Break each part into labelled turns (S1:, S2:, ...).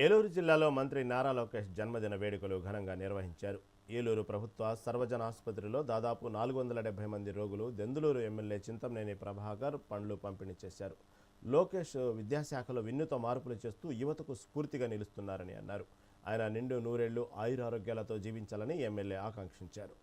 S1: ఏలూరు జిల్లాలో మంత్రి నారా లోకేష్ జన్మదిన వేడుకలు ఘనంగా నిర్వహించారు. ఏలూరు ప్రభుత్వ సర్వజన ఆసుపత్రిలో దాదాపు 470 మంది రోగులు దెందులూరు ఎమ్మెల్యే చింతమనేని ప్రభాకర్ పండ్లు పంపిణీ చేశారు. లోకేష్ విద్యాశాఖలో వినూత్న మార్పులు చేస్తూ యువతకు స్ఫూర్తిగా నిలుస్తున్నారని అన్నారు. ఆయన నిండు నూరేళ్లు ఆయురారోగ్యాలతో జీవించాలని ఎమ్మెల్యే ఆకాంక్షించారు.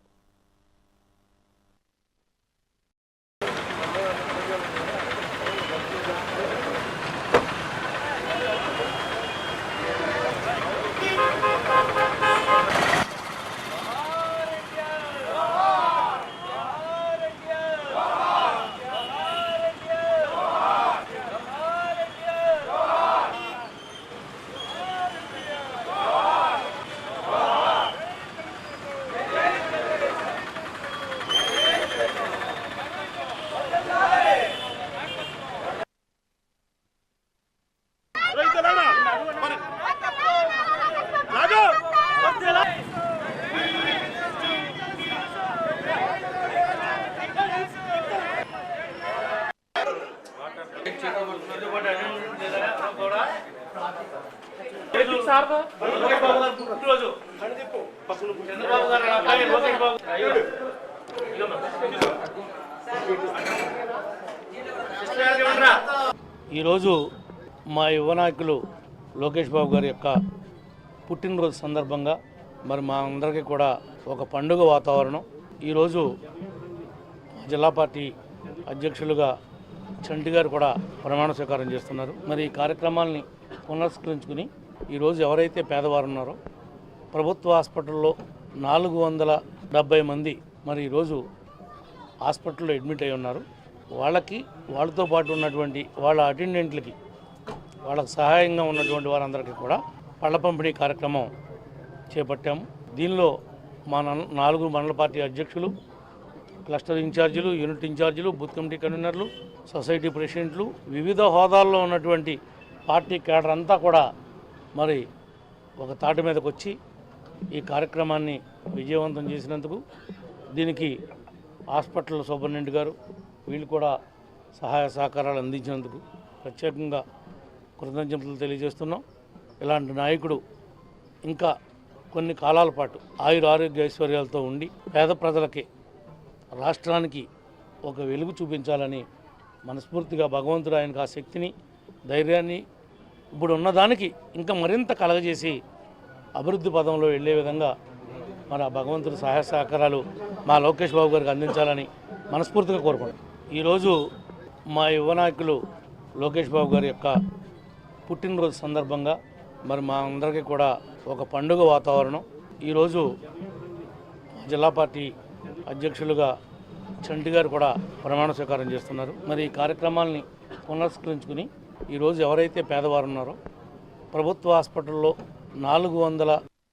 S2: ఈరోజు మా యువ నాయకులు లోకేష్ బాబు గారి యొక్క పుట్టినరోజు సందర్భంగా మరి మా అందరికీ కూడా ఒక పండుగ వాతావరణం. ఈరోజు జిల్లా పార్టీ అధ్యక్షులుగా చంటి గారు కూడా ప్రమాణ స్వీకారం చేస్తున్నారు. మరి ఈ కార్యక్రమాల్ని పునస్కరించుకుని ఈరోజు ఎవరైతే పేదవారు ఉన్నారో ప్రభుత్వ హాస్పిటల్లో 470 మంది మరి ఈరోజు హాస్పిటల్లో అడ్మిట్ అయి ఉన్నారు. వాళ్ళతో పాటు ఉన్నటువంటి వాళ్ళ అటెండెంట్లకి వాళ్ళకు సహాయంగా ఉన్నటువంటి వారందరికీ కూడా పళ్ళ పంపిణీ కార్యక్రమం చేపట్టాము. దీనిలో మా 4 మండల పార్టీ అధ్యక్షులు, క్లస్టర్ ఇన్ఛార్జీలు, యూనిట్ ఇన్ఛార్జీలు, బూత్ కమిటీ కన్వీనర్లు, సొసైటీ ప్రెసిడెంట్లు, వివిధ హోదాల్లో ఉన్నటువంటి పార్టీ కేడర్ అంతా కూడా మరి ఒక తాటి మీదకి వచ్చి ఈ కార్యక్రమాన్ని విజయవంతం చేసినందుకు, దీనికి హాస్పిటల్ సూపరింటెండెంట్ గారు వీళ్ళు కూడా సహాయ సహకారాలు అందించినందుకు ప్రత్యేకంగా కృతజ్ఞతలు తెలియజేస్తున్నాం. ఇలాంటి నాయకుడు ఇంకా కొన్ని కాలాల పాటు ఆరోగ్య ఐశ్వర్యాలతో ఉండి పేద ప్రజలకి, రాష్ట్రానికి ఒక వెలుగు చూపించాలని మనస్ఫూర్తిగా భగవంతుడు ఆయనకు ఆ శక్తిని, ధైర్యాన్ని ఇప్పుడు ఉన్నదానికి ఇంకా మరింత కలగజేసి అభివృద్ధి పదంలో వెళ్ళే విధంగా మరి ఆ భగవంతుడి సహాయ సహకారాలు మా లోకేష్ బాబు గారికి అందించాలని మనస్ఫూర్తిగా కోరుకుంటున్నాం. ఈరోజు మా యువ నాయకులు లోకేష్ బాబు గారి యొక్క పుట్టినరోజు సందర్భంగా మరి మా అందరికీ కూడా ఒక పండుగ వాతావరణం. ఈరోజు జిల్లా పార్టీ అధ్యక్షులుగా చంటి గారు కూడా ప్రమాణ స్వీకారం చేస్తున్నారు. మరి ఈ కార్యక్రమాల్ని పునస్కరించుకుని ఈరోజు ఎవరైతే పేదవారు ఉన్నారో ప్రభుత్వ హాస్పిటల్లో 470